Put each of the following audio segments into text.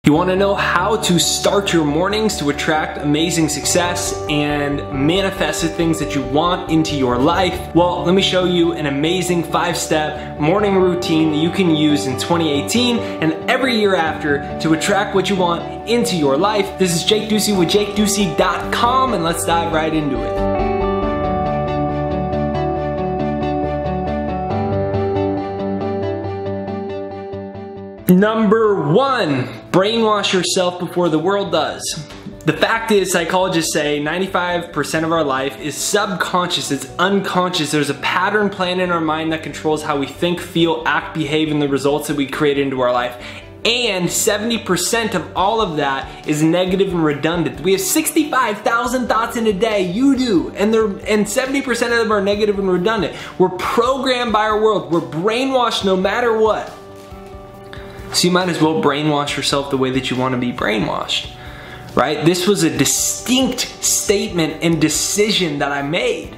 You want to know how to start your mornings to attract amazing success and manifest the things that you want into your life? Well, let me show you an amazing 5-step morning routine that you can use in 2018 and every year after to attract what you want into your life. This is Jake Ducey with JakeDucey.com, and let's dive right into it. Number 1, brainwash yourself before the world does. The fact is, psychologists say 95% of our life is subconscious, it's unconscious. There's a pattern plan in our mind that controls how we think, feel, act, behave, and the results that we create into our life. And 70% of all of that is negative and redundant. We have 65,000 thoughts in a day, you do, and 70% of them are negative and redundant. We're programmed by our world, we're brainwashed no matter what. So you might as well brainwash yourself the way that you want to be brainwashed, right? This was a distinct statement and decision that I made,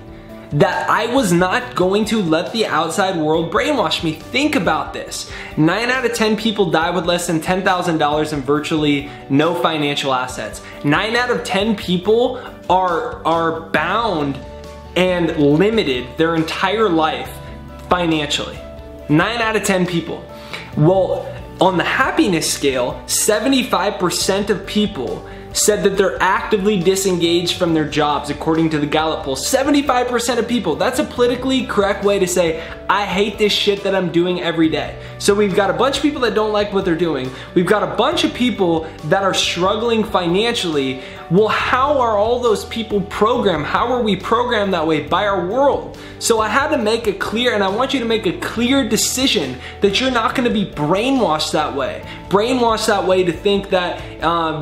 that I was not going to let the outside world brainwash me. Think about this. 9 out of 10 people die with less than $10,000 and virtually no financial assets. 9 out of 10 people are bound and limited their entire life financially. 9 out of 10 people. Well, on the happiness scale, 75% of people said that they're actively disengaged from their jobs, according to the Gallup poll. 75% of people. That's a politically correct way to say, I hate this shit that I'm doing every day. So we've got a bunch of people that don't like what they're doing. We've got a bunch of people that are struggling financially. Well, how are all those people programmed? How are we programmed that way? By our world. So I had to make a clear, and I want you to make a clear decision that you're not gonna be brainwashed that way. Brainwashed that way to think that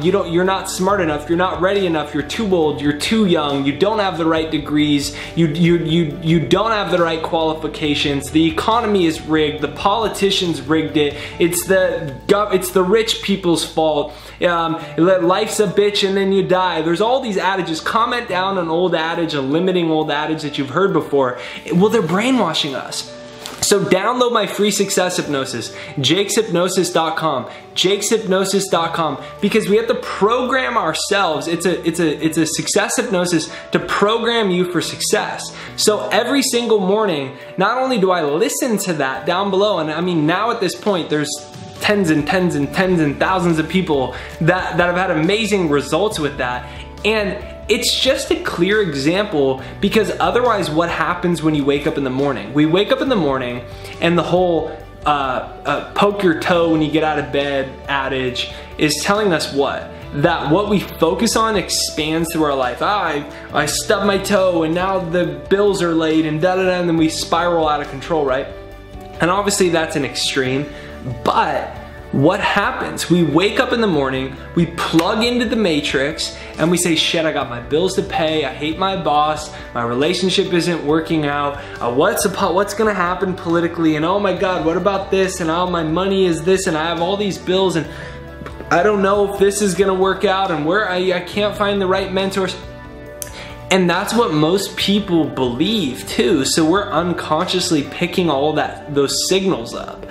you're not smart enough, you're not ready enough, you're too old, you're too young, you don't have the right degrees, you don't have the right qualifications, the economy is rigged, the politicians rigged it, it's the rich people's fault, life's a bitch and then you die. There's all these adages. Comment down an old adage, a limiting old adage that you've heard before. Well, they're brainwashing us. So download my free success hypnosis, jakeshypnosis.com, jakeshypnosis.com, because we have to program ourselves. It's a success hypnosis to program you for success. So every single morning, not only do I listen to that down below, and I mean now at this point there's tens and tens and tens and thousands of people that have had amazing results with that. And it's just a clear example, because otherwise what happens when you wake up in the morning? We wake up in the morning and the whole poke your toe when you get out of bed adage is telling us what? That what we focus on expands through our life. I stubbed my toe and now the bills are late and da-da-da, and then we spiral out of control, right? And obviously that's an extreme, but what happens? We wake up in the morning, we plug into the matrix, and we say, shit, I got my bills to pay, I hate my boss, my relationship isn't working out, what's gonna happen politically, and oh my God, what about this, and oh, my money is this, and I have all these bills, and I don't know if this is gonna work out, and where I can't find the right mentors. And that's what most people believe too, so we're unconsciously picking all those signals up.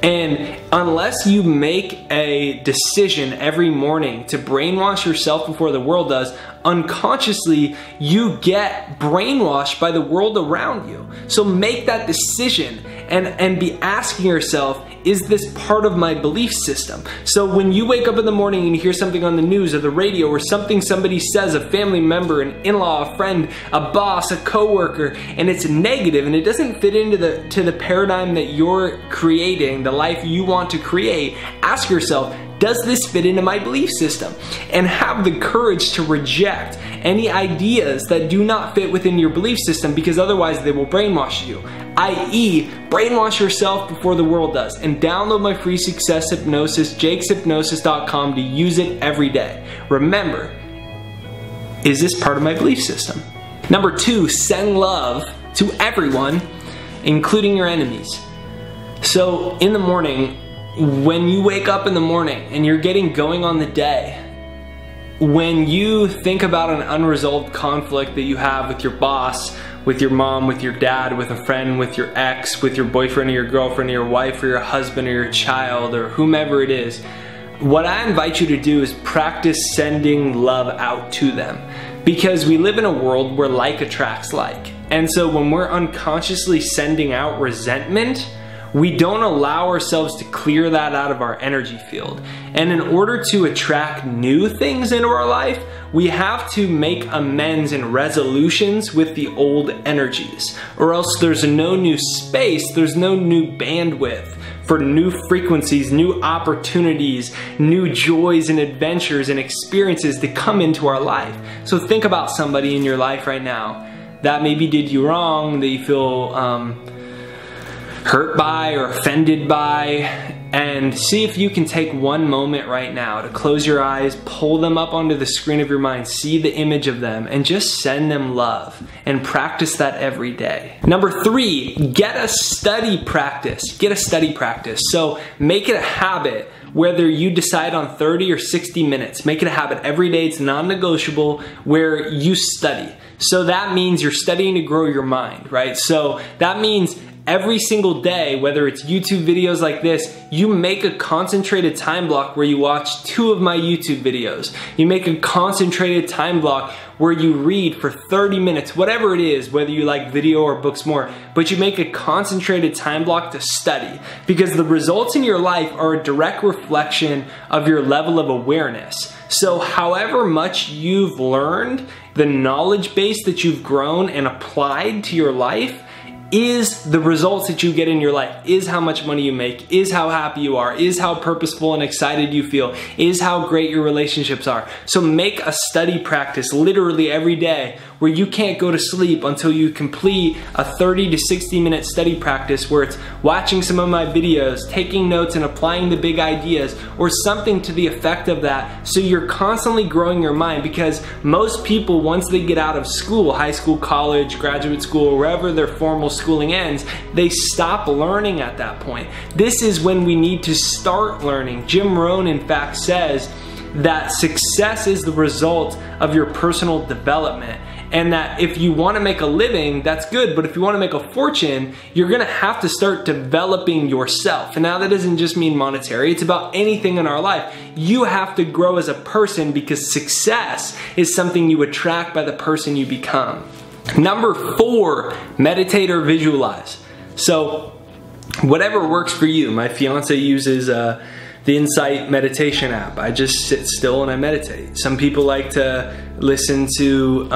And unless you make a decision every morning to brainwash yourself before the world does, unconsciously you get brainwashed by the world around you. So make that decision and be asking yourself, is this part of my belief system? So when you wake up in the morning and you hear something on the news or the radio or something somebody says, a family member, an in-law, a friend, a boss, a coworker, and it's negative and it doesn't fit into the paradigm that you're creating, the life you want to create, ask yourself, does this fit into my belief system? And have the courage to reject any ideas that do not fit within your belief system, because otherwise they will brainwash you. i.e., brainwash yourself before the world does. And download my free success hypnosis, jakeshypnosis.com, to use it every day. Remember, is this part of my belief system? Number 2, send love to everyone, including your enemies. So in the morning, when you wake up in the morning and you're getting going on the day, when you think about an unresolved conflict that you have with your boss, with your mom, with your dad, with a friend, with your ex, with your boyfriend or your girlfriend or your wife or your husband or your child or whomever it is, what I invite you to do is practice sending love out to them. Because we live in a world where like attracts like. And so when we're unconsciously sending out resentment, we don't allow ourselves to clear that out of our energy field. And in order to attract new things into our life, we have to make amends and resolutions with the old energies, or else there's no new space, there's no new bandwidth for new frequencies, new opportunities, new joys and adventures and experiences to come into our life. So think about somebody in your life right now that maybe did you wrong, that you feel hurt by or offended by, and see if you can take one moment right now to close your eyes, pull them up onto the screen of your mind, see the image of them, and just send them love and practice that every day. Number 3, get a study practice. Get a study practice. So make it a habit, whether you decide on 30 or 60 minutes. Make it a habit every day. It's non-negotiable, where you study. So that means you're studying to grow your mind, right? So that means every single day, whether it's YouTube videos like this, you make a concentrated time block where you watch 2 of my YouTube videos. You make a concentrated time block where you read for 30 minutes, whatever it is, whether you like video or books more, but you make a concentrated time block to study, because the results in your life are a direct reflection of your level of awareness. So however much you've learned, the knowledge base that you've grown and applied to your life is the results that you get in your life, is how much money you make, is how happy you are, is how purposeful and excited you feel, is how great your relationships are. So make a study practice literally every day where you can't go to sleep until you complete a 30 to 60 minute study practice where it's watching some of my videos, taking notes and applying the big ideas, or something to the effect of that, so you're constantly growing your mind. Because most people, once they get out of school, high school, college, graduate school, wherever their formal schooling ends, they stop learning at that point. This is when we need to start learning. Jim Rohn, in fact, says that success is the result of your personal development. And that if you want to make a living, that's good, but if you want to make a fortune, you're going to have to start developing yourself. And now that doesn't just mean monetary, it's about anything in our life. You have to grow as a person, because success is something you attract by the person you become. Number 4, meditate or visualize. So whatever works for you. My fiance uses the Insight meditation app. I just sit still and I meditate. Some people like to listen to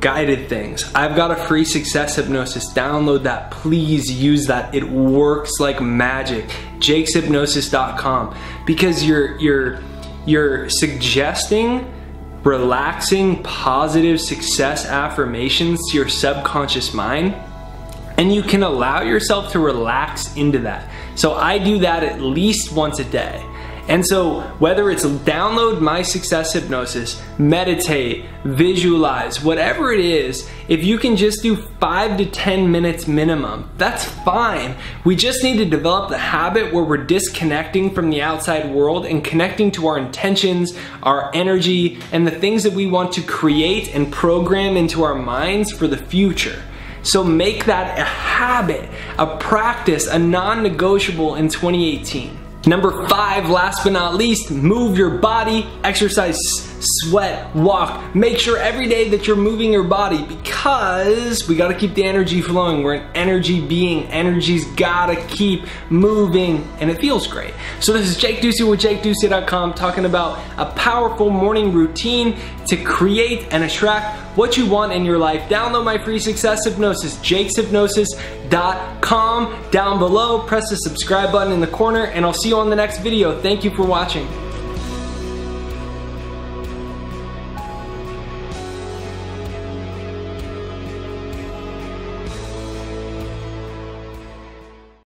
guided things. I've got a free success hypnosis. Download that. Please use that. It works like magic. jakeshypnosis.com, because you're suggesting relaxing, positive success affirmations to your subconscious mind, and you can allow yourself to relax into that. So I do that at least once a day. And so whether it's download my success hypnosis, meditate, visualize, whatever it is, if you can just do 5 to 10 minutes minimum, that's fine. We just need to develop the habit where we're disconnecting from the outside world and connecting to our intentions, our energy, and the things that we want to create and program into our minds for the future. So make that a habit, a practice, a non-negotiable in 2018. Number 5, last but not least, move your body, exercise, sweat, walk. Make sure every day that you're moving your body, because we gotta keep the energy flowing. We're an energy being. Energy's gotta keep moving, and it feels great. So this is Jake Ducey with JakeDucey.com, talking about a powerful morning routine to create and attract what you want in your life. Download my free success hypnosis, jakeshypnosis.com. Down below, press the subscribe button in the corner, and I'll see you on the next video. Thank you for watching.